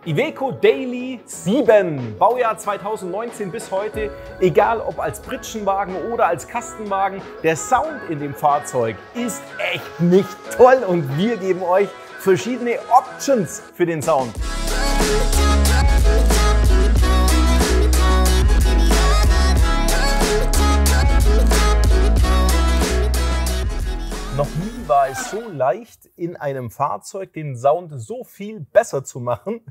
Iveco Daily 7, Baujahr 2019 bis heute, egal ob als Pritschenwagen oder als Kastenwagen, der Sound in dem Fahrzeug ist echt nicht toll und wir geben euch verschiedene Options für den Sound. Noch nie war es so leicht, in einem Fahrzeug den Sound so viel besser zu machen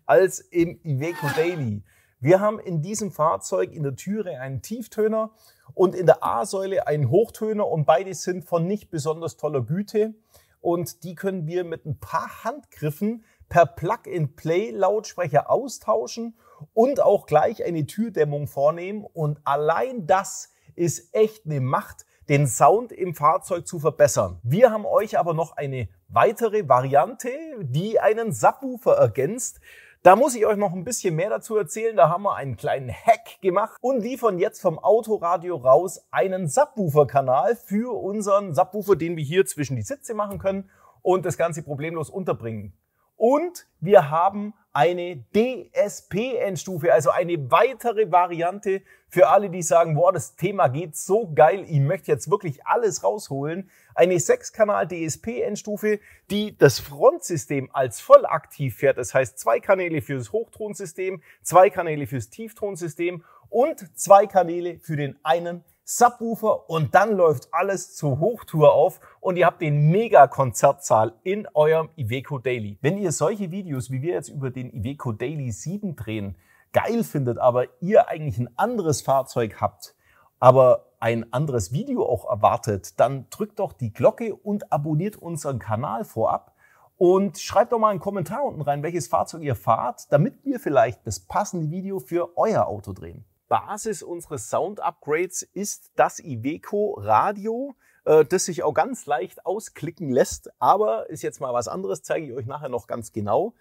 als im Iveco Daily. Wir haben in diesem Fahrzeug in der Türe einen Tieftöner und in der A-Säule einen Hochtöner und beide sind von nicht besonders toller Güte und die können wir mit ein paar Handgriffen per Plug-and-Play-Lautsprecher austauschen und auch gleich eine Türdämmung vornehmen und allein das ist echt eine Macht, den Sound im Fahrzeug zu verbessern. Wir haben euch aber noch eine weitere Variante, die einen Subwoofer ergänzt. Da muss ich euch noch ein bisschen mehr dazu erzählen. Da haben wir einen kleinen Hack gemacht und liefern jetzt vom Autoradio raus einen Subwoofer-Kanal für unseren Subwoofer, den wir hier zwischen die Sitze machen können und das Ganze problemlos unterbringen. Und wir haben eine DSP-Endstufe, also eine weitere Variante für alle, die sagen, boah, das Thema geht so geil, ich möchte jetzt wirklich alles rausholen. Eine 6-Kanal-DSP-Endstufe, die das Frontsystem als voll aktiv fährt. Das heißt 2 Kanäle fürs Hochtonsystem, 2 Kanäle fürs Tieftonsystem und 2 Kanäle für den einen Subwoofer und dann läuft alles zur Hochtour auf und ihr habt den Mega-Konzertsaal in eurem Iveco Daily. Wenn ihr solche Videos, wie wir jetzt über den Iveco Daily 7 drehen, geil findet, aber ihr eigentlich ein anderes Fahrzeug habt, aber ein anderes Video auch erwartet, dann drückt doch die Glocke und abonniert unseren Kanal vorab und schreibt doch mal einen Kommentar unten rein, welches Fahrzeug ihr fahrt, damit wir vielleicht das passende Video für euer Auto drehen. Basis unseres Sound-Upgrades ist das Iveco Radio, das sich auch ganz leicht ausklicken lässt, aber ist jetzt mal was anderes, zeige ich euch nachher noch ganz genau.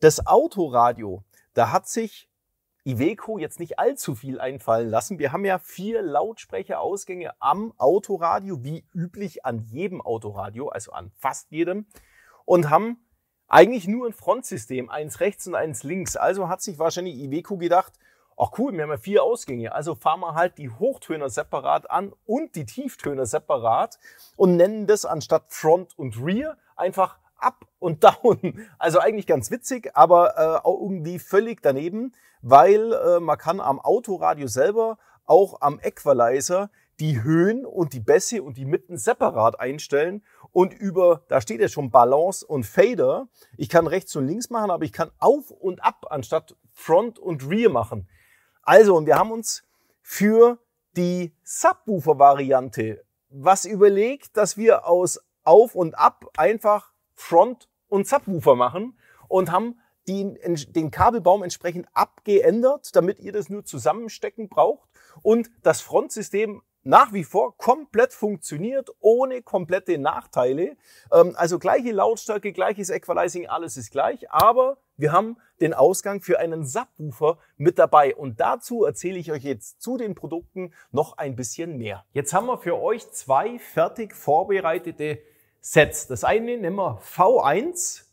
Das Autoradio, da hat sich Iveco jetzt nicht allzu viel einfallen lassen. Wir haben ja 4 Lautsprecherausgänge am Autoradio, wie üblich an jedem Autoradio, also an fast jedem, und haben eigentlich nur ein Frontsystem, eins rechts und eins links. Also hat sich wahrscheinlich Iveco gedacht, ach cool, wir haben ja 4 Ausgänge, also fahren wir halt die Hochtöner separat an und die Tieftöner separat und nennen das anstatt Front und Rear einfach Up und Down. Also eigentlich ganz witzig, aber auch irgendwie völlig daneben, weil man kann am Autoradio selber auch am Equalizer die Höhen und die Bässe und die Mitten separat einstellen und da steht ja schon Balance und Fader. Ich kann rechts und links machen, aber ich kann auf und ab anstatt Front und Rear machen. Also, und wir haben uns für die Subwoofer-Variante was überlegt, dass wir aus Auf und Ab einfach Front und Subwoofer machen und haben den Kabelbaum entsprechend abgeändert, damit ihr das nur zusammenstecken braucht und das Frontsystem nach wie vor komplett funktioniert, ohne komplette Nachteile. Also gleiche Lautstärke, gleiches Equalizing, alles ist gleich, aber wir haben den Ausgang für einen Subwoofer mit dabei und dazu erzähle ich euch jetzt zu den Produkten noch ein bisschen mehr. Jetzt haben wir für euch 2 fertig vorbereitete Sets. Das eine nennen wir V1,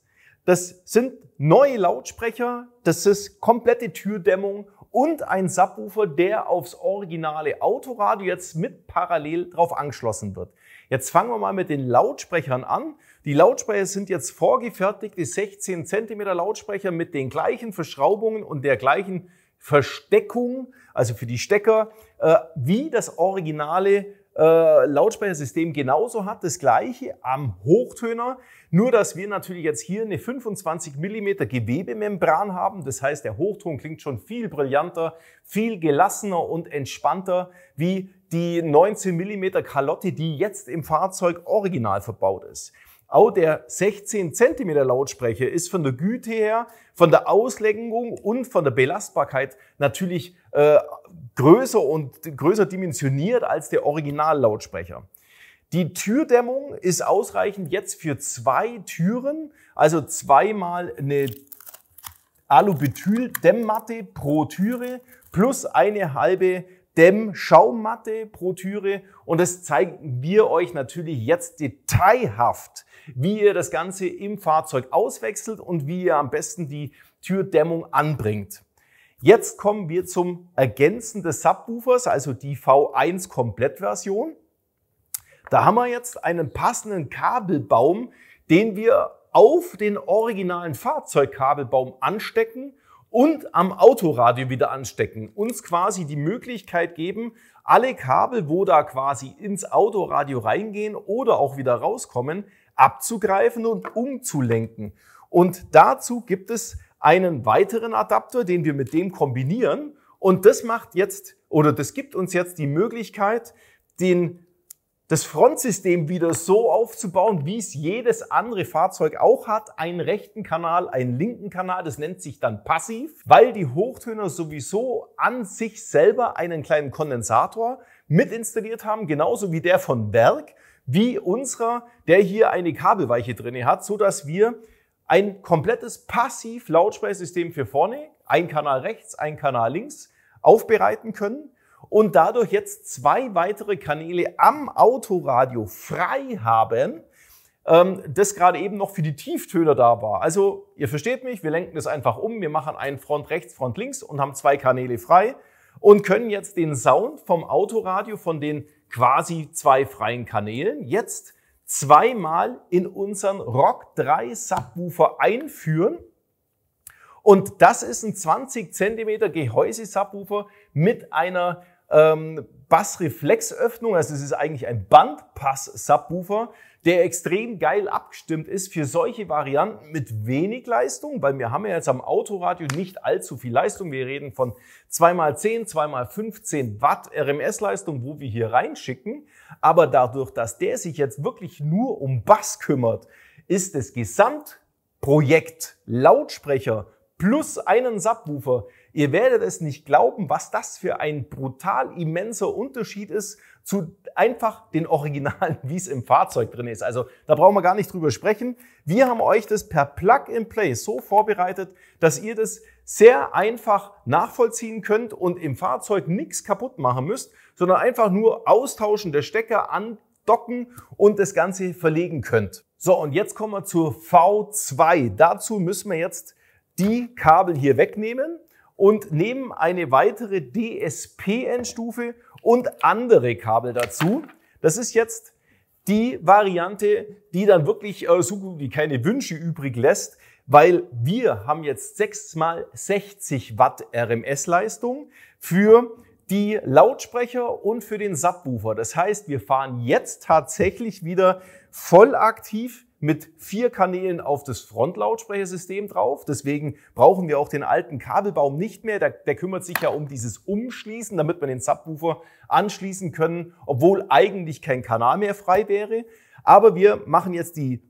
das sind neue Lautsprecher, das ist komplette Türdämmung und ein Subwoofer, der aufs originale Autoradio jetzt mit parallel drauf angeschlossen wird. Jetzt fangen wir mal mit den Lautsprechern an. Die Lautsprecher sind jetzt vorgefertigte 16 cm Lautsprecher mit den gleichen Verschraubungen und der gleichen Versteckung, also für die Stecker, wie das originale Lautsprechersystem genauso hat. Das gleiche am Hochtöner, nur dass wir natürlich jetzt hier eine 25 mm Gewebemembran haben. Das heißt, der Hochton klingt schon viel brillanter, viel gelassener und entspannter wie die 19 mm Kalotte, die jetzt im Fahrzeug original verbaut ist. Auch der 16 cm Lautsprecher ist von der Güte her, von der Auslegung und von der Belastbarkeit natürlich größer dimensioniert als der Originallautsprecher. Die Türdämmung ist ausreichend jetzt für 2 Türen, also 2-mal eine Alubetyl-Dämmmatte pro Türe plus eine halbe Dämmschaummatte pro Türe und das zeigen wir euch natürlich jetzt detailhaft, wie ihr das Ganze im Fahrzeug auswechselt und wie ihr am besten die Türdämmung anbringt. Jetzt kommen wir zum Ergänzen des Subwoofers, also die V1 Komplettversion. Da haben wir jetzt einen passenden Kabelbaum, den wir auf den originalen Fahrzeugkabelbaum anstecken und am Autoradio wieder anstecken. Uns quasi die Möglichkeit geben, alle Kabel, wo da quasi ins Autoradio reingehen oder auch wieder rauskommen, abzugreifen und umzulenken. Und dazu gibt es einen weiteren Adapter, den wir mit dem kombinieren. Und das gibt uns jetzt die Möglichkeit, das Frontsystem wieder so aufzubauen, wie es jedes andere Fahrzeug auch hat. Einen rechten Kanal, einen linken Kanal, das nennt sich dann passiv, weil die Hochtöner sowieso an sich selber einen kleinen Kondensator mit installiert haben, genauso wie der von Werk, wie unserer, der hier eine Kabelweiche drin hat, so dass wir ein komplettes Passiv-Lautsprechersystem für vorne, ein Kanal rechts, ein Kanal links, aufbereiten können und dadurch jetzt 2 weitere Kanäle am Autoradio frei haben, das gerade eben noch für die Tieftöner da war. Also ihr versteht mich, wir lenken das einfach um, wir machen einen Front rechts, Front links und haben 2 Kanäle frei und können jetzt den Sound vom Autoradio von den quasi 2 freien Kanälen jetzt zweimal in unseren Rock 3 Subwoofer einführen. Und das ist ein 20 cm Gehäuse-Subwoofer mit einer Bassreflexöffnung. Also es ist eigentlich ein Bandpass-Subwoofer, der extrem geil abgestimmt ist für solche Varianten mit wenig Leistung, weil wir haben ja jetzt am Autoradio nicht allzu viel Leistung. Wir reden von 2x10, 2x15 Watt RMS-Leistung, wo wir hier reinschicken. Aber dadurch, dass der sich jetzt wirklich nur um Bass kümmert, ist das Gesamtprojekt Lautsprecher plus einen Subwoofer. Ihr werdet es nicht glauben, was das für ein brutal immenser Unterschied ist zu einfach den Originalen, wie es im Fahrzeug drin ist. Also da brauchen wir gar nicht drüber sprechen. Wir haben euch das per Plug-and-Play so vorbereitet, dass ihr das sehr einfach nachvollziehen könnt und im Fahrzeug nichts kaputt machen müsst, sondern einfach nur austauschen der Stecker, andocken und das Ganze verlegen könnt. So, und jetzt kommen wir zur V2. Dazu müssen wir jetzt die Kabel hier wegnehmen und nehmen eine weitere DSP-Endstufe und andere Kabel dazu. Das ist jetzt die Variante, die dann wirklich so gut wie keine Wünsche übrig lässt, weil wir haben jetzt 6x60 Watt RMS-Leistung für die Lautsprecher und für den Subwoofer. Das heißt, wir fahren jetzt tatsächlich wieder voll aktiv mit 4 Kanälen auf das Frontlautsprechersystem drauf. Deswegen brauchen wir auch den alten Kabelbaum nicht mehr. Der kümmert sich ja um dieses Umschließen, damit wir den Subwoofer anschließen können, obwohl eigentlich kein Kanal mehr frei wäre. Aber wir machen jetzt die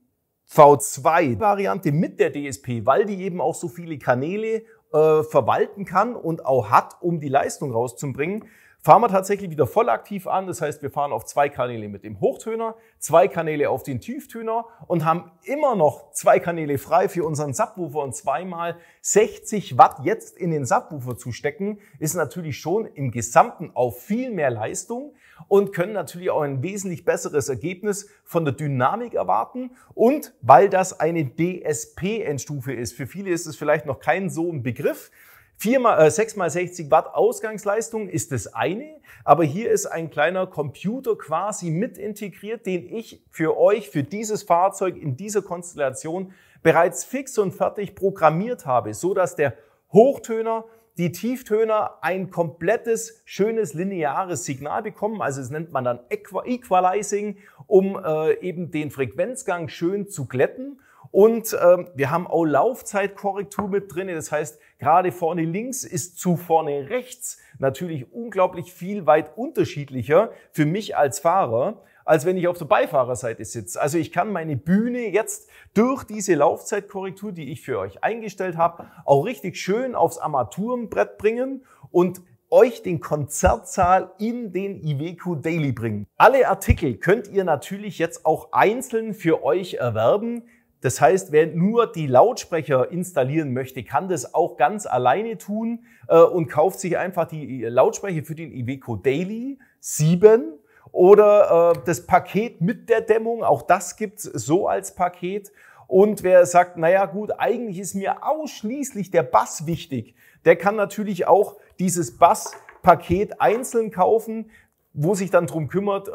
V2-Variante mit der DSP, weil die eben auch so viele Kanäle verwalten kann und auch hat, um die Leistung rauszubringen. Fahren wir tatsächlich wieder voll aktiv an. Das heißt, wir fahren auf 2 Kanäle mit dem Hochtöner, 2 Kanäle auf den Tieftöner und haben immer noch 2 Kanäle frei für unseren Subwoofer und 2x60 Watt jetzt in den Subwoofer zu stecken, ist natürlich schon im Gesamten auf viel mehr Leistung und können natürlich auch ein wesentlich besseres Ergebnis von der Dynamik erwarten. Und weil das eine DSP-Endstufe ist, für viele ist es vielleicht noch kein so ein Begriff, 6x60 Watt Ausgangsleistung ist das eine, aber hier ist ein kleiner Computer quasi mit integriert, den ich für euch, für dieses Fahrzeug in dieser Konstellation bereits fix und fertig programmiert habe, so dass der Hochtöner, die Tieftöner ein komplettes, schönes, lineares Signal bekommen. Also das nennt man dann Equalizing, um eben den Frequenzgang schön zu glätten. Und wir haben auch Laufzeitkorrektur mit drin. Das heißt, gerade vorne links ist zu vorne rechts natürlich unglaublich viel weit unterschiedlicher für mich als Fahrer, als wenn ich auf der Beifahrerseite sitze. Also ich kann meine Bühne jetzt durch diese Laufzeitkorrektur, die ich für euch eingestellt habe, auch richtig schön aufs Armaturenbrett bringen und euch den Konzertsaal in den Iveco Daily bringen. Alle Artikel könnt ihr natürlich jetzt auch einzeln für euch erwerben. Das heißt, wer nur die Lautsprecher installieren möchte, kann das auch ganz alleine tun und kauft sich einfach die Lautsprecher für den Iveco Daily 7 oder das Paket mit der Dämmung. Auch das gibt's so als Paket. Und wer sagt, naja gut, eigentlich ist mir ausschließlich der Bass wichtig, der kann natürlich auch dieses Basspaket einzeln kaufen, wo sich dann darum kümmert,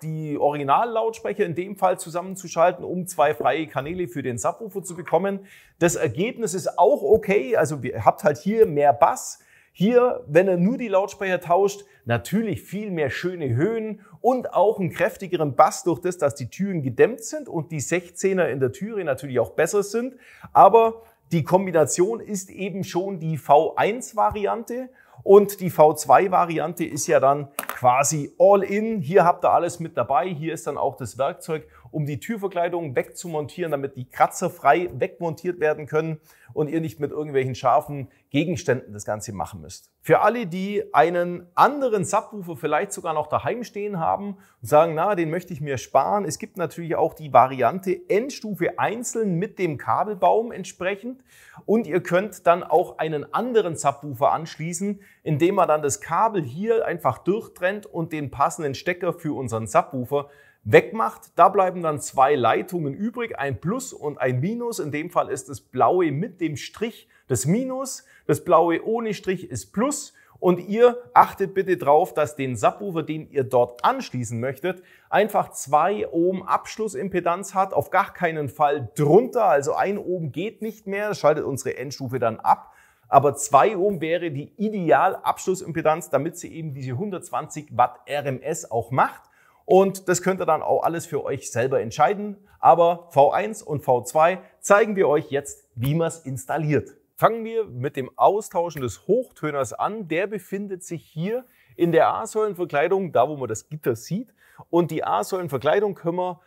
die Originallautsprecher in dem Fall zusammenzuschalten, um 2 freie Kanäle für den Subwoofer zu bekommen. Das Ergebnis ist auch okay, also ihr habt halt hier mehr Bass. Hier, wenn ihr nur die Lautsprecher tauscht, natürlich viel mehr schöne Höhen und auch einen kräftigeren Bass durch das, dass die Türen gedämmt sind und die 16er in der Türe natürlich auch besser sind. Aber die Kombination ist eben schon die V1-Variante. Und die V2-Variante ist ja dann quasi all-in. Hier habt ihr alles mit dabei. Hier ist dann auch das Werkzeug, um die Türverkleidung wegzumontieren, damit die Kratzer frei wegmontiert werden können und ihr nicht mit irgendwelchen scharfen Gegenständen das Ganze machen müsst. Für alle, die einen anderen Subwoofer vielleicht sogar noch daheim stehen haben und sagen, na, den möchte ich mir sparen. Es gibt natürlich auch die Variante Endstufe einzeln mit dem Kabelbaum entsprechend. Und ihr könnt dann auch einen anderen Subwoofer anschließen, indem man dann das Kabel hier einfach durchtrennt und den passenden Stecker für unseren Subwoofer wegmacht. Da bleiben dann 2 Leitungen übrig, ein Plus und ein Minus. In dem Fall ist das blaue mit dem Strich das Minus, das blaue ohne Strich ist Plus. Und ihr achtet bitte drauf, dass den Subwoofer, den ihr dort anschließen möchtet, einfach 2 Ohm Abschlussimpedanz hat, auf gar keinen Fall drunter. Also 1 Ohm geht nicht mehr, das schaltet unsere Endstufe dann ab. Aber 2 Ohm wäre die Ideal-Abschlussimpedanz, damit sie eben diese 120 Watt RMS auch macht. Und das könnt ihr dann auch alles für euch selber entscheiden. Aber V1 und V2 zeigen wir euch jetzt, wie man es installiert. Fangen wir mit dem Austauschen des Hochtöners an. Der befindet sich hier in der A-Säulenverkleidung, da wo man das Gitter sieht. Und die A-Säulenverkleidung können wir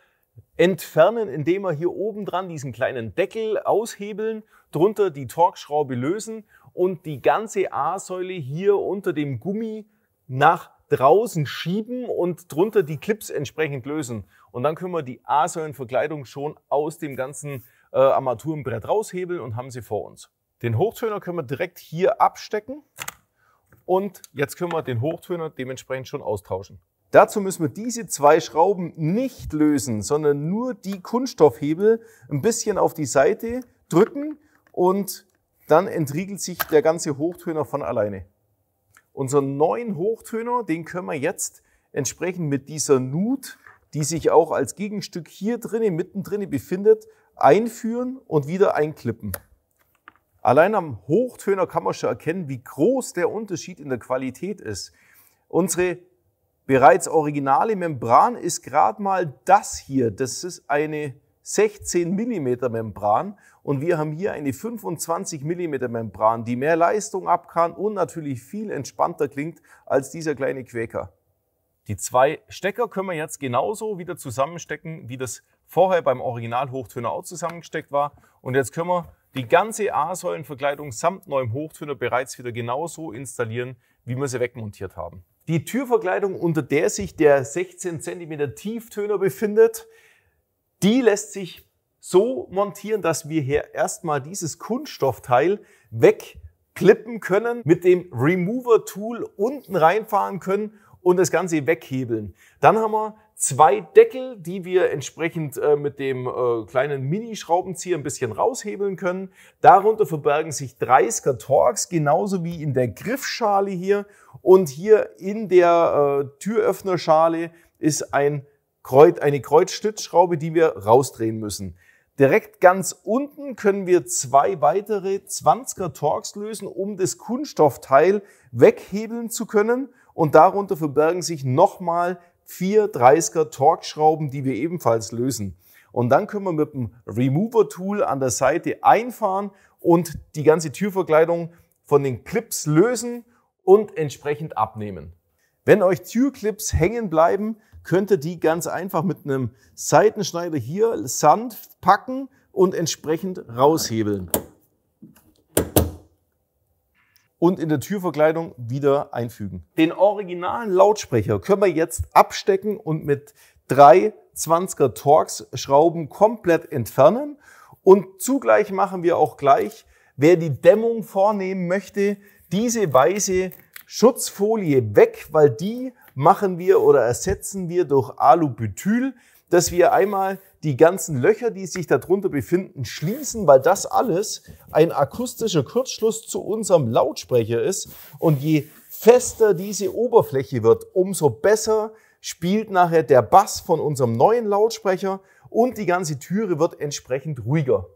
entfernen, indem wir hier oben dran diesen kleinen Deckel aushebeln, drunter die Torx-Schraube lösen und die ganze A-Säule hier unter dem Gummi nach draußen schieben und drunter die Clips entsprechend lösen. Und dann können wir die A-Säulenverkleidung schon aus dem ganzen Armaturenbrett raushebeln und haben sie vor uns. Den Hochtöner können wir direkt hier abstecken und jetzt können wir den Hochtöner dementsprechend schon austauschen. Dazu müssen wir diese 2 Schrauben nicht lösen, sondern nur die Kunststoffhebel ein bisschen auf die Seite drücken und dann entriegelt sich der ganze Hochtöner von alleine. Unseren neuen Hochtöner, den können wir jetzt entsprechend mit dieser Nut, die sich auch als Gegenstück hier drinnen, mittendrin befindet, einführen und wieder einklippen. Allein am Hochtöner kann man schon erkennen, wie groß der Unterschied in der Qualität ist. Unsere bereits originale Membran ist gerade mal das hier. Das ist eine 16 mm Membran und wir haben hier eine 25 mm Membran, die mehr Leistung ab kann und natürlich viel entspannter klingt als dieser kleine Quäker. Die 2 Stecker können wir jetzt genauso wieder zusammenstecken, wie das vorher beim Original-Hochtöner auch zusammengesteckt war. Und jetzt können wir die ganze A-Säulenverkleidung samt neuem Hochtöner bereits wieder genauso installieren, wie wir sie wegmontiert haben. Die Türverkleidung, unter der sich der 16 cm Tieftöner befindet, die lässt sich so montieren, dass wir hier erstmal dieses Kunststoffteil wegklippen können, mit dem Remover-Tool unten reinfahren können und das Ganze weghebeln. Dann haben wir 2 Deckel, die wir entsprechend mit dem kleinen Mini-Schraubenzieher ein bisschen raushebeln können. Darunter verbergen sich 30er Torx, genauso wie in der Griffschale hier. Und hier in der Türöffnerschale ist eine Kreuzstützschraube, die wir rausdrehen müssen. Direkt ganz unten können wir 2 weitere 20er Torx lösen, um das Kunststoffteil weghebeln zu können. Und darunter verbergen sich nochmal 4 30er Torx-Schrauben, die wir ebenfalls lösen. Und dann können wir mit dem Remover-Tool an der Seite einfahren und die ganze Türverkleidung von den Clips lösen und entsprechend abnehmen. Wenn euch Türclips hängen bleiben, könnt ihr die ganz einfach mit einem Seitenschneider hier sanft packen und entsprechend raushebeln. Und in der Türverkleidung wieder einfügen. Den originalen Lautsprecher können wir jetzt abstecken und mit 3 20er Torx-Schrauben komplett entfernen. Und zugleich machen wir auch gleich, wer die Dämmung vornehmen möchte, diese weiße Schutzfolie weg, weil die machen wir oder ersetzen wir durch Alubutyl. dass wir einmal die ganzen Löcher, die sich darunter befinden, schließen, weil das alles ein akustischer Kurzschluss zu unserem Lautsprecher ist. Und je fester diese Oberfläche wird, umso besser spielt nachher der Bass von unserem neuen Lautsprecher und die ganze Türe wird entsprechend ruhiger.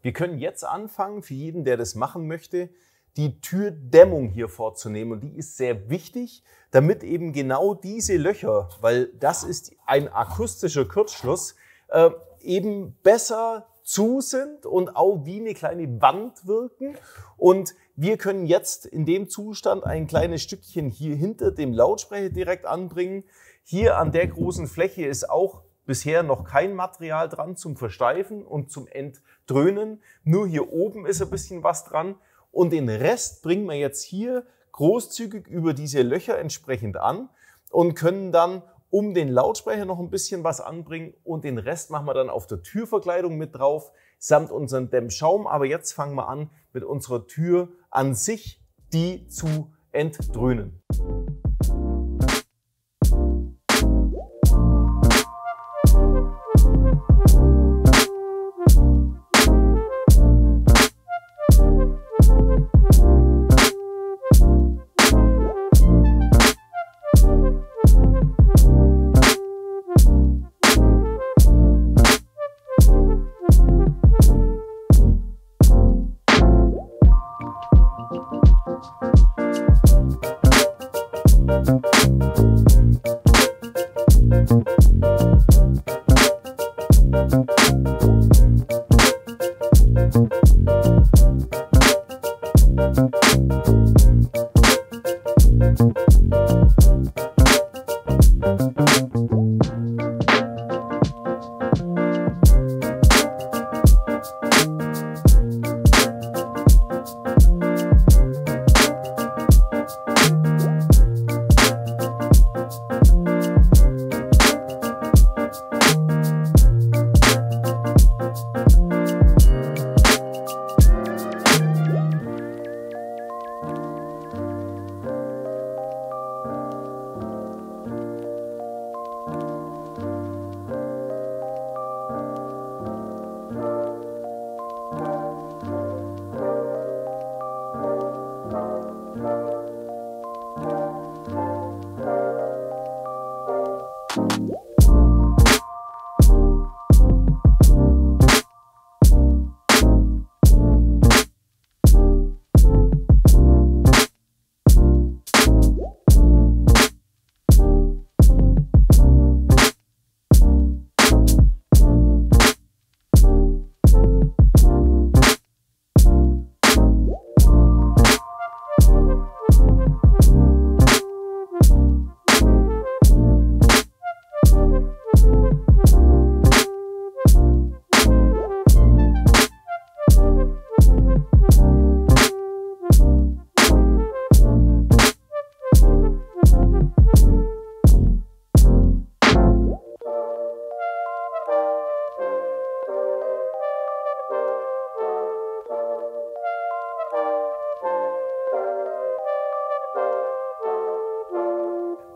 Wir können jetzt anfangen, für jeden, der das machen möchte, die Türdämmung hier vorzunehmen. Und die ist sehr wichtig, damit eben genau diese Löcher, weil das ist ein akustischer Kurzschluss, eben besser zu sind und auch wie eine kleine Wand wirken. Und wir können jetzt in dem Zustand ein kleines Stückchen hier hinter dem Lautsprecher direkt anbringen. Hier an der großen Fläche ist auch bisher noch kein Material dran zum Versteifen und zum Entdröhnen. Nur hier oben ist ein bisschen was dran. Und den Rest bringen wir jetzt hier großzügig über diese Löcher entsprechend an und können dann um den Lautsprecher noch ein bisschen was anbringen und den Rest machen wir dann auf der Türverkleidung mit drauf, samt unserem Dämmschaum. Aber jetzt fangen wir an mit unserer Tür an sich, die zu entdröhnen.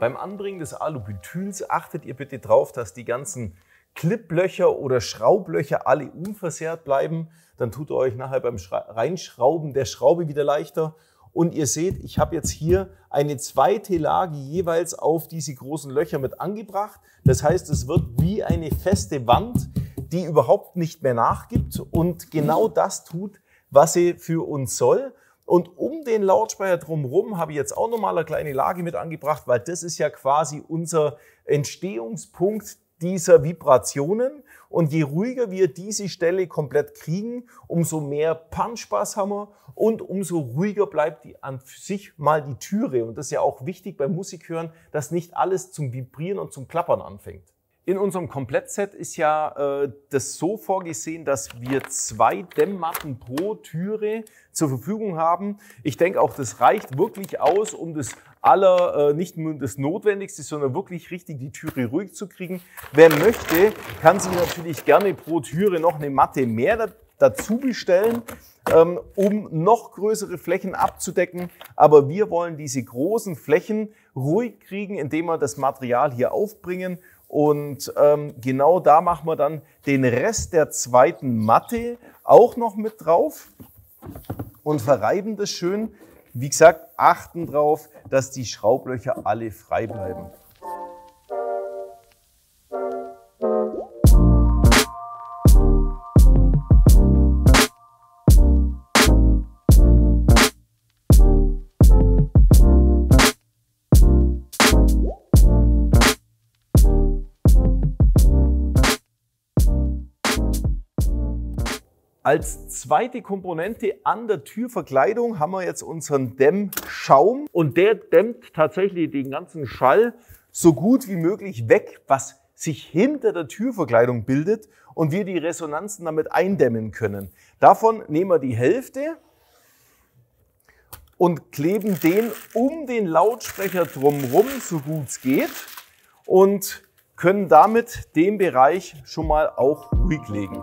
Beim Anbringen des Alubutyls achtet ihr bitte darauf, dass die ganzen Cliplöcher oder Schraublöcher alle unversehrt bleiben. Dann tut ihr euch nachher beim Reinschrauben der Schraube wieder leichter. Und ihr seht, ich habe jetzt hier eine zweite Lage jeweils auf diese großen Löcher mit angebracht. Das heißt, es wird wie eine feste Wand, die überhaupt nicht mehr nachgibt und genau das tut, was sie für uns soll. Und um den Lautsprecher drumherum habe ich jetzt auch nochmal eine kleine Lage mit angebracht, weil das ist ja quasi unser Entstehungspunkt dieser Vibrationen. Und je ruhiger wir diese Stelle komplett kriegen, umso mehr Punchbass haben wir und umso ruhiger bleibt die an sich mal die Türe. Und das ist ja auch wichtig beim Musikhören, dass nicht alles zum Vibrieren und zum Klappern anfängt. In unserem Komplettset ist ja das so vorgesehen, dass wir 2 Dämmmatten pro Türe zur Verfügung haben. Ich denke auch, das reicht wirklich aus, um das nicht nur das Notwendigste, sondern wirklich richtig die Türe ruhig zu kriegen. Wer möchte, kann sich natürlich gerne pro Türe noch eine Matte mehr dazu bestellen, um noch größere Flächen abzudecken. Aber wir wollen diese großen Flächen ruhig kriegen, indem wir das Material hier aufbringen. Und genau da machen wir dann den Rest der zweiten Matte auch noch mit drauf und verreiben das schön. Wie gesagt, achten darauf, dass die Schraublöcher alle frei bleiben. Als zweite Komponente an der Türverkleidung haben wir jetzt unseren Dämmschaum und der dämmt tatsächlich den ganzen Schall so gut wie möglich weg, was sich hinter der Türverkleidung bildet und wir die Resonanzen damit eindämmen können. Davon nehmen wir die Hälfte und kleben den um den Lautsprecher drumherum, so gut es geht, und können damit den Bereich schon mal auch ruhig legen.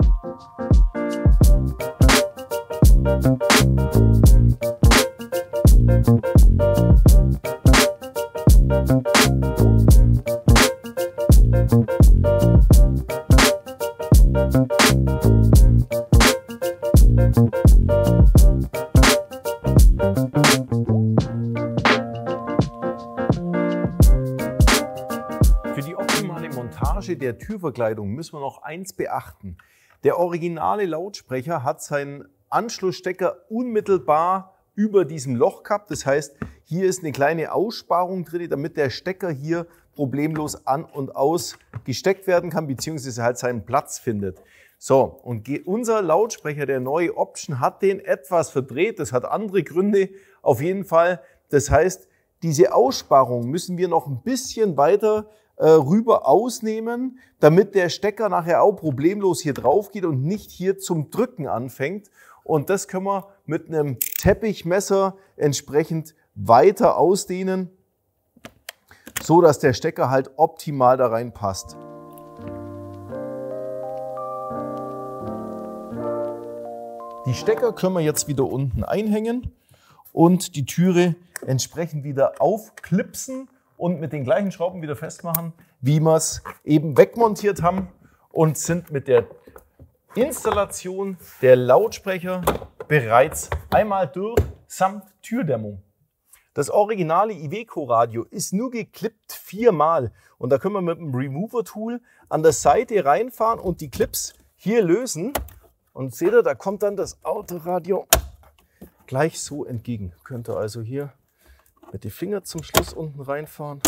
Für die optimale Montage der Türverkleidung müssen wir noch eins beachten. Der originale Lautsprecher hat seinen Anschlussstecker unmittelbar über diesem Loch gehabt. Das heißt, hier ist eine kleine Aussparung drin, damit der Stecker hier problemlos an und aus gesteckt werden kann, beziehungsweise halt seinen Platz findet. So, und unser Lautsprecher, der neue Option, hat den etwas verdreht. Das hat andere Gründe auf jeden Fall. Das heißt, diese Aussparung müssen wir noch ein bisschen weiter rüber ausnehmen, damit der Stecker nachher auch problemlos hier drauf geht und nicht hier zum Drücken anfängt. Und das können wir mit einem Teppichmesser entsprechend weiter ausdehnen, so dass der Stecker halt optimal da rein passt. Die Stecker können wir jetzt wieder unten einhängen und die Türe entsprechend wieder aufklipsen und mit den gleichen Schrauben wieder festmachen, wie wir es eben wegmontiert haben, und sind mit der Installation der Lautsprecher bereits einmal durch samt Türdämmung. Das originale Iveco-Radio ist nur geklippt 4-mal und da können wir mit dem Remover-Tool an der Seite reinfahren und die Clips hier lösen. Und seht ihr, da kommt dann das Autoradio gleich so entgegen. Könnt ihr also hier mit den Fingern zum Schluss unten reinfahren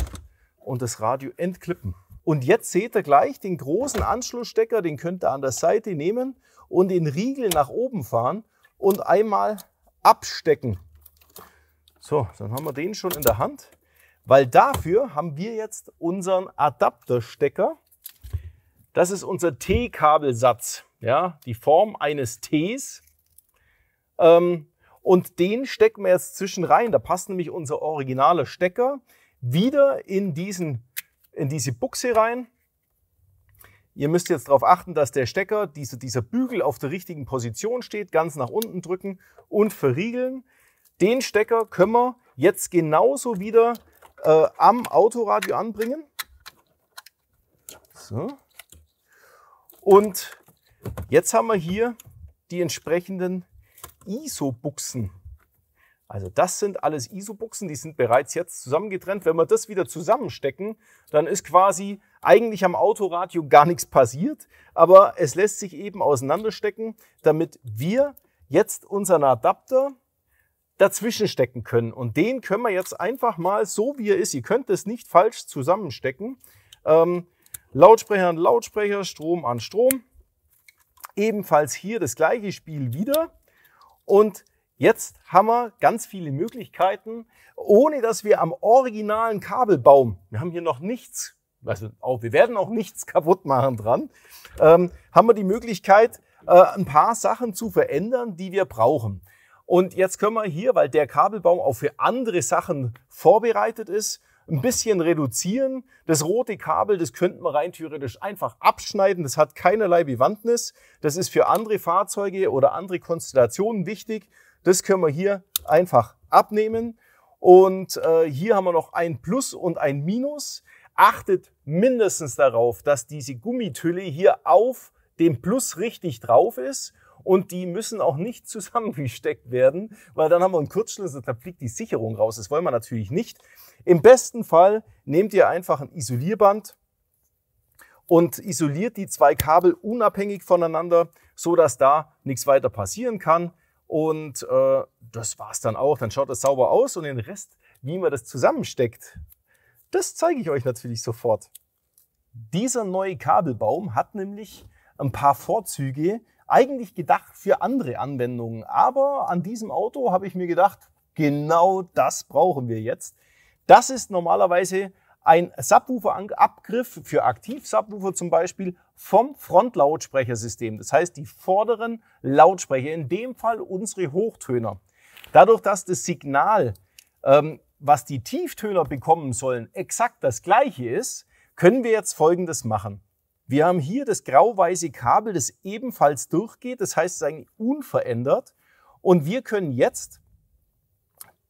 und das Radio entklippen. Und jetzt seht ihr gleich den großen Anschlussstecker, den könnt ihr an der Seite nehmen und den Riegel nach oben fahren und einmal abstecken. So, dann haben wir den schon in der Hand, weil dafür haben wir jetzt unseren Adapterstecker. Das ist unser T-Kabelsatz, ja, die Form eines Ts. Und den stecken wir jetzt zwischen rein. Da passt nämlich unser originaler Stecker wieder in diese Buchse rein. Ihr müsst jetzt darauf achten, dass der Stecker, dieser Bügel auf der richtigen Position steht. Ganz nach unten drücken und verriegeln. Den Stecker können wir jetzt genauso wieder am Autoradio anbringen. So. Und jetzt haben wir hier die entsprechenden ISO-Buchsen. Also das sind alles ISO-Buchsen, die sind bereits jetzt zusammengetrennt. Wenn wir das wieder zusammenstecken, dann ist quasi eigentlich am Autoradio gar nichts passiert, aber es lässt sich eben auseinanderstecken, damit wir jetzt unseren Adapter dazwischen stecken können. Und den können wir jetzt einfach mal so, wie er ist. Ihr könnt es nicht falsch zusammenstecken. Lautsprecher an Lautsprecher, Strom an Strom. Ebenfalls hier das gleiche Spiel wieder. Und jetzt haben wir ganz viele Möglichkeiten, ohne dass wir am originalen Kabelbaum, wir haben hier noch nichts, also wir werden auch nichts kaputt machen dran, haben wir die Möglichkeit, ein paar Sachen zu verändern, die wir brauchen. Und jetzt können wir hier, weil der Kabelbaum auch für andere Sachen vorbereitet ist, ein bisschen reduzieren. Das rote Kabel, das könnten wir rein theoretisch einfach abschneiden. Das hat keinerlei Bewandtnis. Das ist für andere Fahrzeuge oder andere Konstellationen wichtig. Das können wir hier einfach abnehmen. Und hier haben wir noch ein Plus und ein Minus. Achtet mindestens darauf, dass diese Gummitülle hier auf dem Plus richtig drauf ist. Und die müssen auch nicht zusammengesteckt werden, weil dann haben wir einen Kurzschluss, da fliegt die Sicherung raus. Das wollen wir natürlich nicht. Im besten Fall nehmt ihr einfach ein Isolierband und isoliert die zwei Kabel unabhängig voneinander, so dass da nichts weiter passieren kann. Und das war's dann auch. Dann schaut das sauber aus und den Rest, wie man das zusammensteckt, das zeige ich euch natürlich sofort. Dieser neue Kabelbaum hat nämlich ein paar Vorzüge, eigentlich gedacht für andere Anwendungen. Aber an diesem Auto habe ich mir gedacht, genau das brauchen wir jetzt. Das ist normalerweise ein Subwoofer-Abgriff für Aktiv-Subwoofer zum Beispiel vom Frontlautsprechersystem. Das heißt, die vorderen Lautsprecher, in dem Fall unsere Hochtöner. Dadurch, dass das Signal, was die Tieftöner bekommen sollen, exakt das gleiche ist, können wir jetzt Folgendes machen. Wir haben hier das grau-weiße Kabel, das ebenfalls durchgeht. Das heißt, es ist eigentlich unverändert. Und wir können jetzt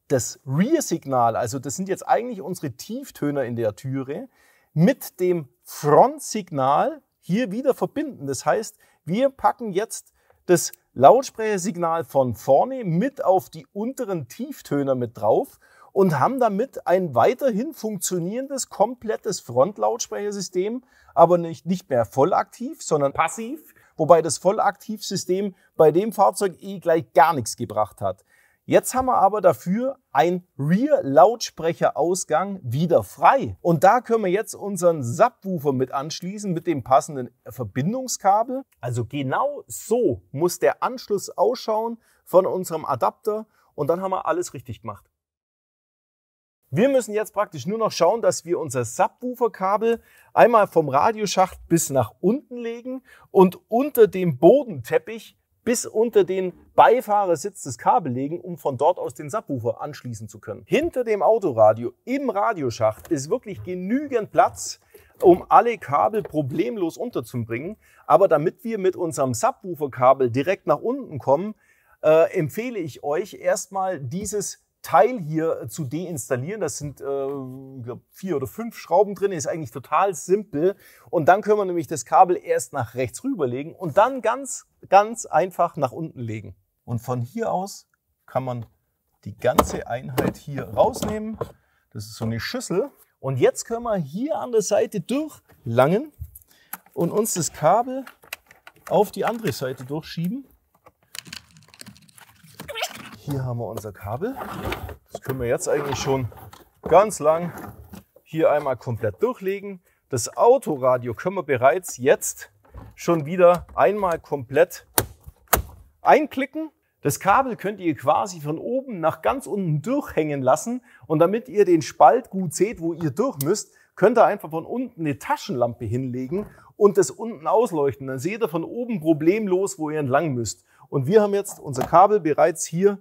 das Rear-Signal, also das sind jetzt eigentlich unsere Tieftöner in der Türe, mit dem Frontsignal hier wieder verbinden. Das heißt, wir packen jetzt das Lautsprechersignal von vorne mit auf die unteren Tieftöner mit drauf und haben damit ein weiterhin funktionierendes, komplettes Frontlautsprechersystem, aber nicht mehr vollaktiv, sondern passiv, wobei das Vollaktivsystem bei dem Fahrzeug gleich gar nichts gebracht hat. Jetzt haben wir aber dafür einen Rear-Lautsprecherausgang wieder frei. Und da können wir jetzt unseren Subwoofer mit anschließen mit dem passenden Verbindungskabel. Also genau so muss der Anschluss ausschauen von unserem Adapter und dann haben wir alles richtig gemacht. Wir müssen jetzt praktisch nur noch schauen, dass wir unser Subwoofer-Kabel einmal vom Radioschacht bis nach unten legen und unter dem Bodenteppich bis unter den Beifahrersitz das Kabel legen, um von dort aus den Subwoofer anschließen zu können. Hinter dem Autoradio im Radioschacht ist wirklich genügend Platz, um alle Kabel problemlos unterzubringen. Aber damit wir mit unserem Subwoofer-Kabel direkt nach unten kommen, empfehle ich euch erstmal dieses Teil hier zu deinstallieren. Das sind ich glaube 4 oder 5 Schrauben drin, ist eigentlich total simpel. Und dann können wir nämlich das Kabel erst nach rechts rüberlegen und dann ganz einfach nach unten legen. Und von hier aus kann man die ganze Einheit hier rausnehmen. Das ist so eine Schüssel. Und jetzt können wir hier an der Seite durchlangen und uns das Kabel auf die andere Seite durchschieben. Hier haben wir unser Kabel. Das können wir jetzt eigentlich schon ganz lang hier einmal komplett durchlegen. Das Autoradio können wir bereits jetzt schon wieder einmal komplett einklicken. Das Kabel könnt ihr quasi von oben nach ganz unten durchhängen lassen. Und damit ihr den Spalt gut seht, wo ihr durch müsst, könnt ihr einfach von unten eine Taschenlampe hinlegen und das unten ausleuchten. Dann seht ihr von oben problemlos, wo ihr entlang müsst. Und wir haben jetzt unser Kabel bereits hier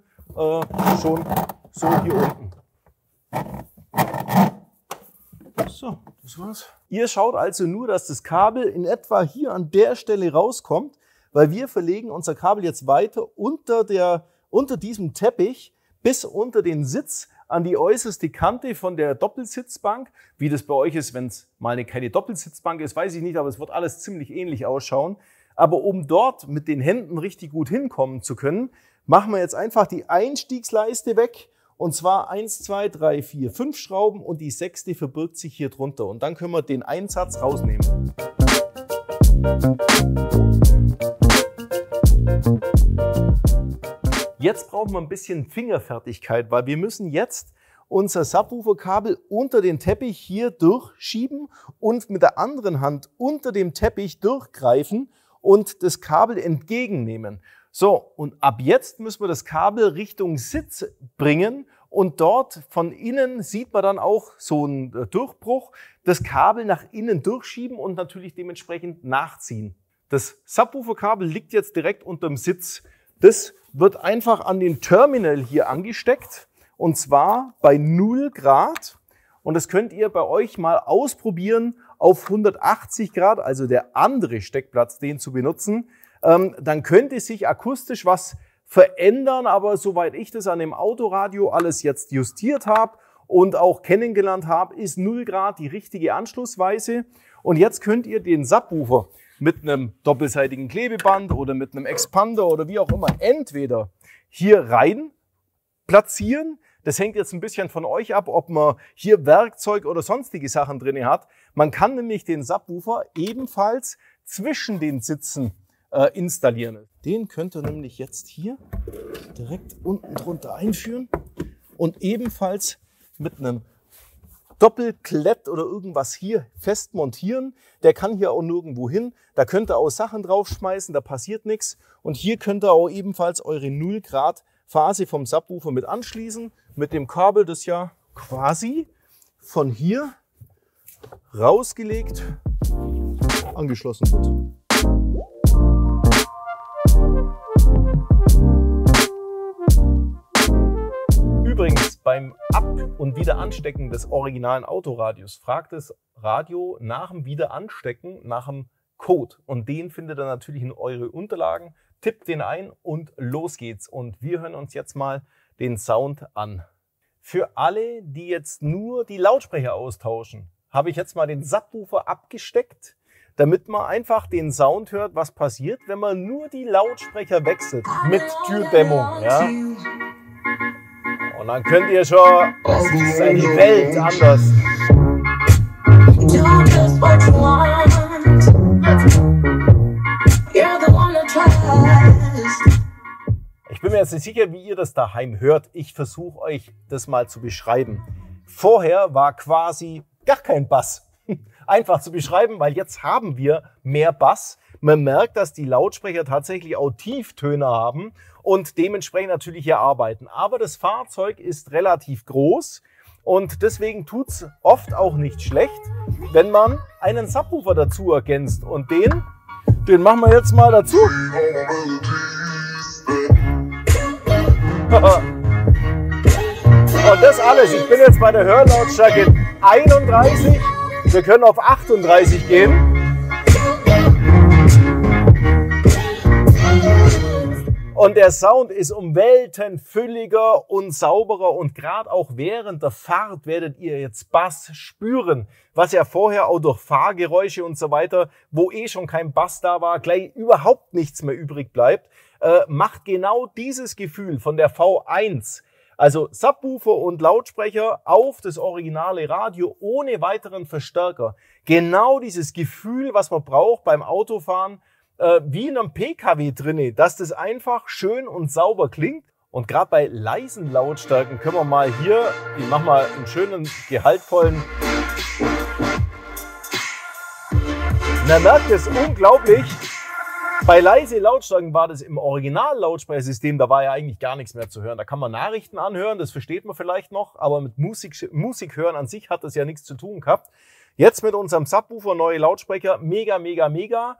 schon so hier unten. So, das war's. Ihr schaut also nur, dass das Kabel in etwa hier an der Stelle rauskommt, weil wir verlegen unser Kabel jetzt weiter unter diesem Teppich bis unter den Sitz an die äußerste Kante von der Doppelsitzbank. Wie das bei euch ist, wenn es mal keine Doppelsitzbank ist, weiß ich nicht, aber es wird alles ziemlich ähnlich ausschauen. Aber um dort mit den Händen richtig gut hinkommen zu können, machen wir jetzt einfach die Einstiegsleiste weg. Und zwar 1, 2, 3, 4, 5 Schrauben und die 6. verbirgt sich hier drunter. Und dann können wir den Einsatz rausnehmen. Jetzt brauchen wir ein bisschen Fingerfertigkeit, weil wir müssen jetzt unser Subwoofer-Kabel unter den Teppich hier durchschieben und mit der anderen Hand unter dem Teppich durchgreifen und das Kabel entgegennehmen. So, und ab jetzt müssen wir das Kabel Richtung Sitz bringen und dort von innen sieht man dann auch so einen Durchbruch, das Kabel nach innen durchschieben und natürlich dementsprechend nachziehen. Das Subwoofer-Kabel liegt jetzt direkt unterm Sitz. Das wird einfach an den Terminal hier angesteckt und zwar bei 0 Grad Und das könnt ihr bei euch mal ausprobieren auf 180 Grad, also der andere Steckplatz, den zu benutzen. Dann könnte sich akustisch was verändern, aber soweit ich das an dem Autoradio alles jetzt justiert habe und auch kennengelernt habe, ist 0 Grad die richtige Anschlussweise. Und jetzt könnt ihr den Subwoofer mit einem doppelseitigen Klebeband oder mit einem Expander oder wie auch immer entweder hier rein platzieren. Das hängt jetzt ein bisschen von euch ab, ob man hier Werkzeug oder sonstige Sachen drin hat. Man kann nämlich den Subwoofer ebenfalls zwischen den Sitzen installieren. Den könnt ihr nämlich jetzt hier direkt unten drunter einführen und ebenfalls mit einem Doppelklett oder irgendwas hier fest montieren. Der kann hier auch nirgendwo hin. Da könnt ihr auch Sachen draufschmeißen, da passiert nichts. Und hier könnt ihr auch ebenfalls eure 0 Grad Phase vom Subwoofer mit anschließen. Mit dem Kabel, das ja quasi von hier rausgelegt angeschlossen wird. Übrigens, beim Ab- und Wiederanstecken des originalen Autoradios fragt das Radio nach dem Wiederanstecken nach dem Code. Und den findet ihr natürlich in eure Unterlagen. Tippt den ein und los geht's. Und wir hören uns jetzt mal den Sound an. Für alle, die jetzt nur die Lautsprecher austauschen, habe ich jetzt mal den Subwoofer abgesteckt, damit man einfach den Sound hört, was passiert, wenn man nur die Lautsprecher wechselt mit Türdämmung. Ja? Und dann könnt ihr schon, das ist eine Welt anders. Ich bin mir jetzt nicht sicher, wie ihr das daheim hört. Ich versuche euch das mal zu beschreiben. Vorher war quasi gar kein Bass. Einfach zu beschreiben, weil jetzt haben wir mehr Bass. Man merkt, dass die Lautsprecher tatsächlich auch Tieftöne haben und dementsprechend natürlich hier arbeiten. Aber das Fahrzeug ist relativ groß und deswegen tut es oft auch nicht schlecht, wenn man einen Subwoofer dazu ergänzt. Und den machen wir jetzt mal dazu. Und das alles. Ich bin jetzt bei der Hörlautstärke 31. Wir können auf 38 gehen. Und der Sound ist um Welten fülliger und sauberer und gerade auch während der Fahrt werdet ihr jetzt Bass spüren, was ja vorher auch durch Fahrgeräusche und so weiter, wo schon kein Bass da war, gleich überhaupt nichts mehr übrig bleibt, macht genau dieses Gefühl von der V1, also Subwoofer und Lautsprecher auf das originale Radio ohne weiteren Verstärker, genau dieses Gefühl, was man braucht beim Autofahren, wie in einem PKW drinne, dass das einfach schön und sauber klingt. Und gerade bei leisen Lautstärken können wir mal hier, ich mache mal einen schönen, gehaltvollen. Man merkt es unglaublich. Bei leise Lautstärken war das im Original-Lautsprechersystem, da war ja eigentlich gar nichts mehr zu hören. Da kann man Nachrichten anhören, das versteht man vielleicht noch, aber mit Musik hören an sich hat das ja nichts zu tun gehabt. Jetzt mit unserem Subwoofer, neue Lautsprecher, mega, mega, mega.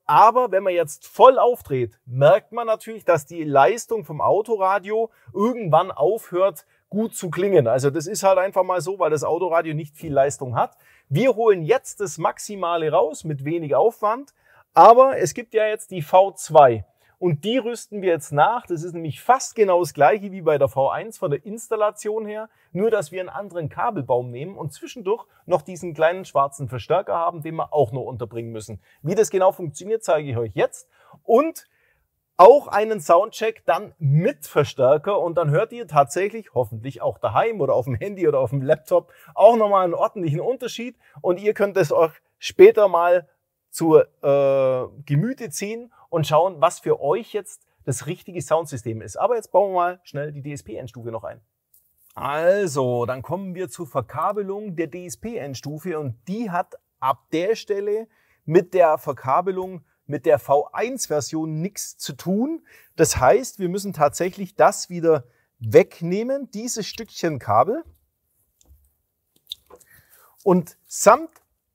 Aber wenn man jetzt voll aufdreht, merkt man natürlich, dass die Leistung vom Autoradio irgendwann aufhört, gut zu klingen. Also das ist halt einfach mal so, weil das Autoradio nicht viel Leistung hat. Wir holen jetzt das Maximale raus mit wenig Aufwand, aber es gibt ja jetzt die V2 und die rüsten wir jetzt nach. Das ist nämlich fast genau das gleiche wie bei der V1 von der Installation her, nur dass wir einen anderen Kabelbaum nehmen und zwischendurch noch diesen kleinen schwarzen Verstärker haben, den wir auch noch unterbringen müssen. Wie das genau funktioniert, zeige ich euch jetzt. Und auch einen Soundcheck dann mit Verstärker und dann hört ihr tatsächlich, hoffentlich auch daheim oder auf dem Handy oder auf dem Laptop, auch nochmal einen ordentlichen Unterschied und ihr könnt es euch später mal zur Gemüte ziehen und schauen, was für euch jetzt das richtige Soundsystem ist. Aber jetzt bauen wir mal schnell die DSP-Endstufe noch ein. Also, dann kommen wir zur Verkabelung der DSP-Endstufe und die hat ab der Stelle mit der Verkabelung mit der V1-Version nichts zu tun. Das heißt, wir müssen tatsächlich das wieder wegnehmen, dieses Stückchen Kabel, und samt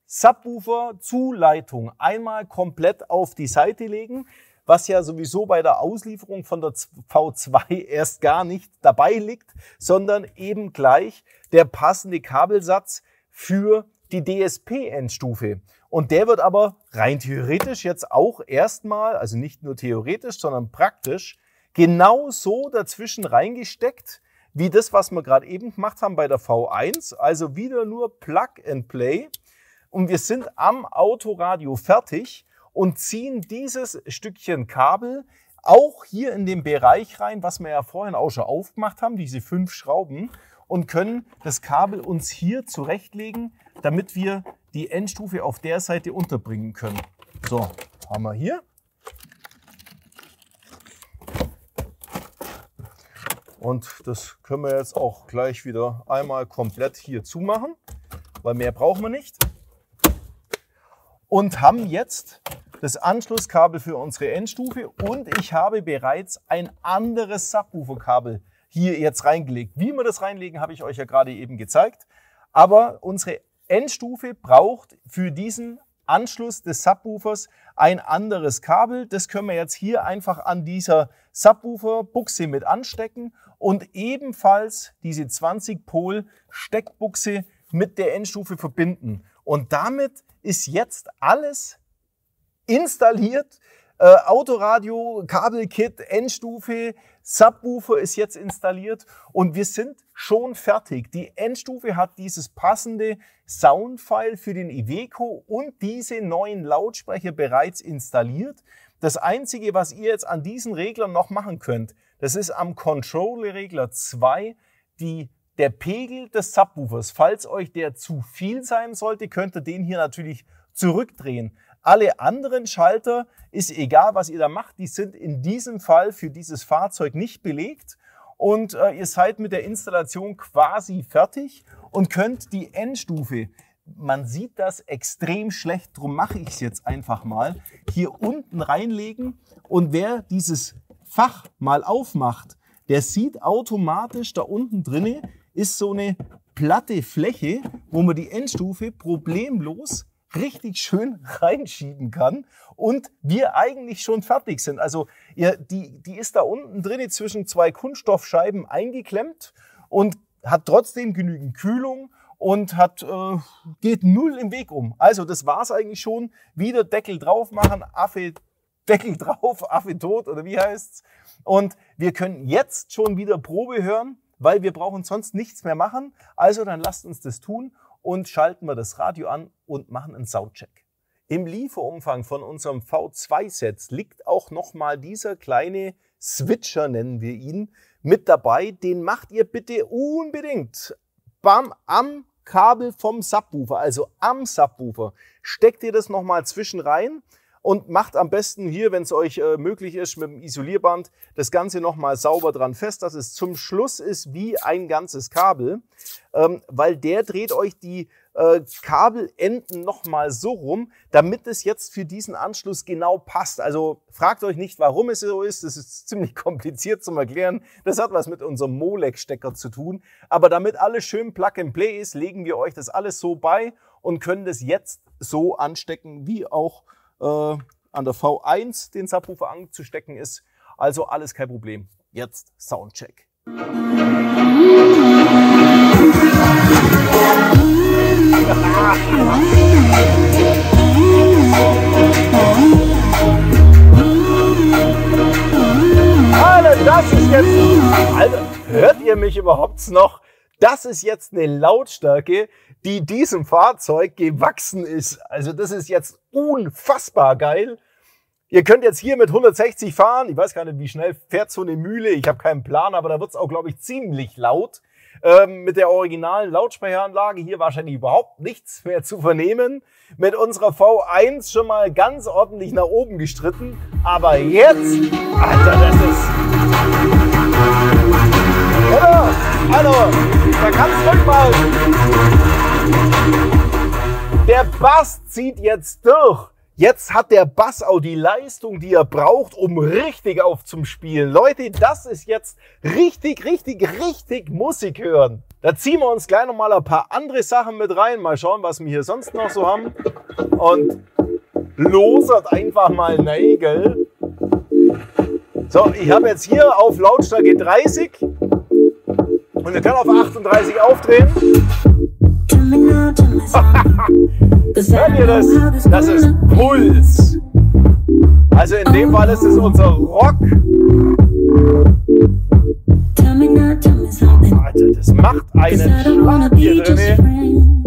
Subwoofer Zuleitung einmal komplett auf die Seite legen. was ja sowieso bei der Auslieferung von der V2 erst gar nicht dabei liegt, sondern eben gleich der passende Kabelsatz für die DSP-Endstufe. Und der wird aber rein theoretisch jetzt auch erstmal, also nicht nur theoretisch, sondern praktisch, genauso dazwischen reingesteckt, wie das, was wir gerade eben gemacht haben bei der V1. Also wieder nur Plug and Play. Und wir sind am Autoradio fertig und ziehen dieses Stückchen Kabel auch hier in den Bereich rein, was wir ja vorhin auch schon aufgemacht haben, diese 5 Schrauben, und können das Kabel uns hier zurechtlegen, damit wir die Endstufe auf der Seite unterbringen können. So, haben wir hier. Und das können wir jetzt auch gleich wieder einmal komplett hier zumachen, weil mehr brauchen wir nicht. Und haben jetzt das Anschlusskabel für unsere Endstufe und ich habe bereits ein anderes Subwoofer-Kabel hier jetzt reingelegt. Wie wir das reinlegen, habe ich euch ja gerade eben gezeigt. Aber unsere Endstufe braucht für diesen Anschluss des Subwoofers ein anderes Kabel. Das können wir jetzt hier einfach an dieser Subwoofer-Buchse mit anstecken und ebenfalls diese 20-Pol-Steckbuchse mit der Endstufe verbinden. Und damit ist jetzt alles installiert. Autoradio, Kabelkit, Endstufe, Subwoofer ist jetzt installiert und wir sind schon fertig. Die Endstufe hat dieses passende Soundfile für den Iveco und diese neuen Lautsprecher bereits installiert. Das Einzige, was ihr jetzt an diesen Reglern noch machen könnt, das ist am Controller-Regler 2 der Pegel des Subwoofers. Falls euch der zu viel sein sollte, könnt ihr den hier natürlich zurückdrehen. Alle anderen Schalter, ist egal, was ihr da macht, die sind in diesem Fall für dieses Fahrzeug nicht belegt. Und ihr seid mit der Installation quasi fertig und könnt die Endstufe, man sieht das extrem schlecht, darum mache ich es jetzt einfach mal, hier unten reinlegen. Und wer dieses Fach mal aufmacht, der sieht automatisch, da unten drinne ist so eine platte Fläche, wo man die Endstufe problemlos richtig schön reinschieben kann und wir eigentlich schon fertig sind. Also die ist da unten drin zwischen 2 Kunststoffscheiben eingeklemmt und hat trotzdem genügend Kühlung und geht null im Weg um. Also das war es eigentlich schon. Wieder Deckel drauf machen, Affe Deckel drauf, Affe tot oder wie heißt's? Und wir können jetzt schon wieder Probe hören, weil wir brauchen sonst nichts mehr machen. Also dann lasst uns das tun und schalten wir das Radio an und machen einen Soundcheck. Im Lieferumfang von unserem V2-Set liegt auch nochmal dieser kleine Switcher, nennen wir ihn, mit dabei. Den macht ihr bitte unbedingt am Kabel vom Subwoofer, also am Subwoofer. Steckt ihr das nochmal zwischen rein und macht am besten hier, wenn es euch möglich ist, mit dem Isolierband das Ganze nochmal sauber dran fest, dass es zum Schluss ist wie ein ganzes Kabel, weil der dreht euch die Kabelenden nochmal so rum, damit es jetzt für diesen Anschluss genau passt. Also fragt euch nicht, warum es so ist, das ist ziemlich kompliziert zum Erklären. Das hat was mit unserem Molex-Stecker zu tun. Aber damit alles schön Plug and Play ist, legen wir euch das alles so bei und können das jetzt so anstecken, wie auch an der V1 den Subwoofer anzustecken ist. Also alles kein Problem. Jetzt Soundcheck. Alter, das ist jetzt... Alter, hört ihr mich überhaupt noch? Das ist jetzt eine Lautstärke, die diesem Fahrzeug gewachsen ist. Also das ist jetzt unfassbar geil. Ihr könnt jetzt hier mit 160 fahren. Ich weiß gar nicht, wie schnell fährt so eine Mühle. Ich habe keinen Plan, aber da wird es auch, glaube ich, ziemlich laut. Mit der originalen Lautsprecheranlage hier wahrscheinlich überhaupt nichts mehr zu vernehmen. Mit unserer V1 schon mal ganz ordentlich nach oben gestritten. Aber jetzt, Alter, das ist... Oder? Also, da kannst du mal... Der Bass zieht jetzt durch. Jetzt hat der Bass auch die Leistung, die er braucht, um richtig aufzuspielen. Leute, das ist jetzt richtig Musik hören. Da ziehen wir uns gleich nochmal ein paar andere Sachen mit rein. Mal schauen, was wir hier sonst noch so haben. Und losert einfach mal Nägel. So, ich habe jetzt hier auf Lautstärke 30 und wir können auf 38 aufdrehen. Hört ihr das? Das ist Puls. Also in dem Fall ist es unser Rock. Alter, das macht einen Schlag hier drin.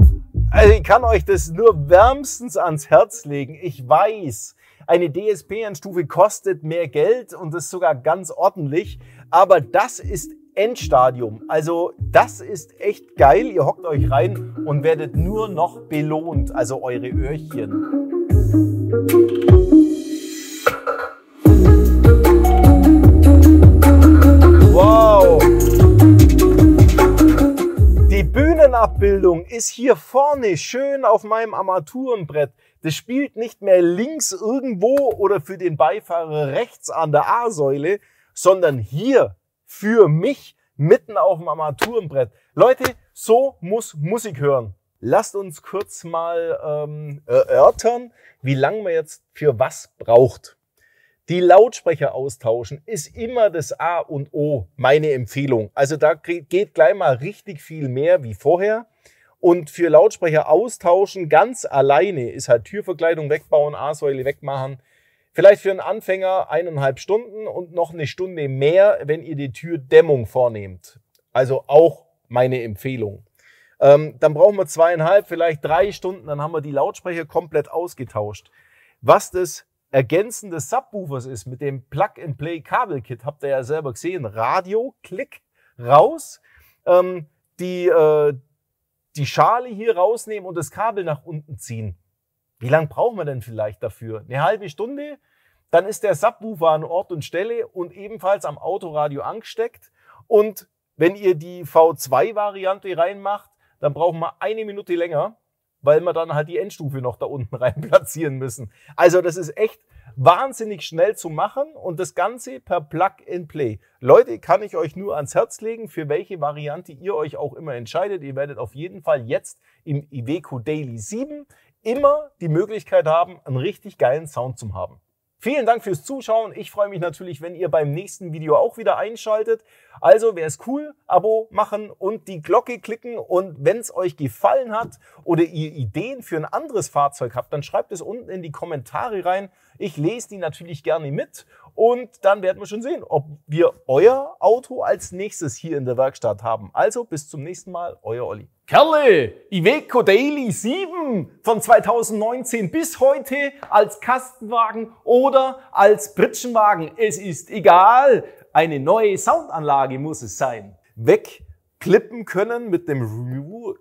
Also ich kann euch das nur wärmstens ans Herz legen. Ich weiß, eine DSP-Endstufe kostet mehr Geld und das sogar ganz ordentlich. Aber das ist Endstadium. Also das ist echt geil. Ihr hockt euch rein und werdet nur noch belohnt. Also eure Öhrchen. Wow! Die Bühnenabbildung ist hier vorne schön auf meinem Armaturenbrett. Das spielt nicht mehr links irgendwo oder für den Beifahrer rechts an der A-Säule, sondern hier für mich mitten auf dem Armaturenbrett. Leute, so muss Musik hören. Lasst uns kurz mal erörtern, wie lange man jetzt für was braucht. Die Lautsprecher austauschen ist immer das A und O, meine Empfehlung. Also da geht gleich mal richtig viel mehr wie vorher. Und für Lautsprecher austauschen ganz alleine ist halt Türverkleidung wegbauen, A-Säule wegmachen. Vielleicht für einen Anfänger 1,5 Stunden und noch eine Stunde mehr, wenn ihr die Türdämmung vornehmt. Also auch meine Empfehlung. Dann brauchen wir 2,5, vielleicht 3 Stunden, dann haben wir die Lautsprecher komplett ausgetauscht. Was das Ergänzen des Subwoofers ist mit dem Plug-and-Play-Kabelkit, habt ihr ja selber gesehen. Radio, Klick, raus, die Schale hier rausnehmen und das Kabel nach unten ziehen. Wie lange brauchen wir denn vielleicht dafür? Eine halbe Stunde? Dann ist der Subwoofer an Ort und Stelle und ebenfalls am Autoradio angesteckt. Und wenn ihr die V2-Variante reinmacht, dann brauchen wir 1 Minute länger, weil wir dann halt die Endstufe noch da unten rein platzieren müssen. Also das ist echt wahnsinnig schnell zu machen und das Ganze per Plug-and-Play. Leute, kann ich euch nur ans Herz legen, für welche Variante ihr euch auch immer entscheidet. Ihr werdet auf jeden Fall jetzt im Iveco Daily 7 immer die Möglichkeit haben, einen richtig geilen Sound zu haben. Vielen Dank fürs Zuschauen. Ich freue mich natürlich, wenn ihr beim nächsten Video auch wieder einschaltet. Also wäre es cool, Abo machen und die Glocke klicken. Und wenn es euch gefallen hat oder ihr Ideen für ein anderes Fahrzeug habt, dann schreibt es unten in die Kommentare rein. Ich lese die natürlich gerne mit und dann werden wir schon sehen, ob wir euer Auto als nächstes hier in der Werkstatt haben. Also bis zum nächsten Mal, euer Olli. Kerle, Iveco Daily 7 von 2019 bis heute als Kastenwagen oder als Pritschenwagen. Es ist egal, eine neue Soundanlage muss es sein. Wegklippen können mit dem Review.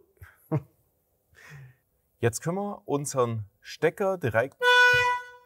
Jetzt können wir unseren Stecker direkt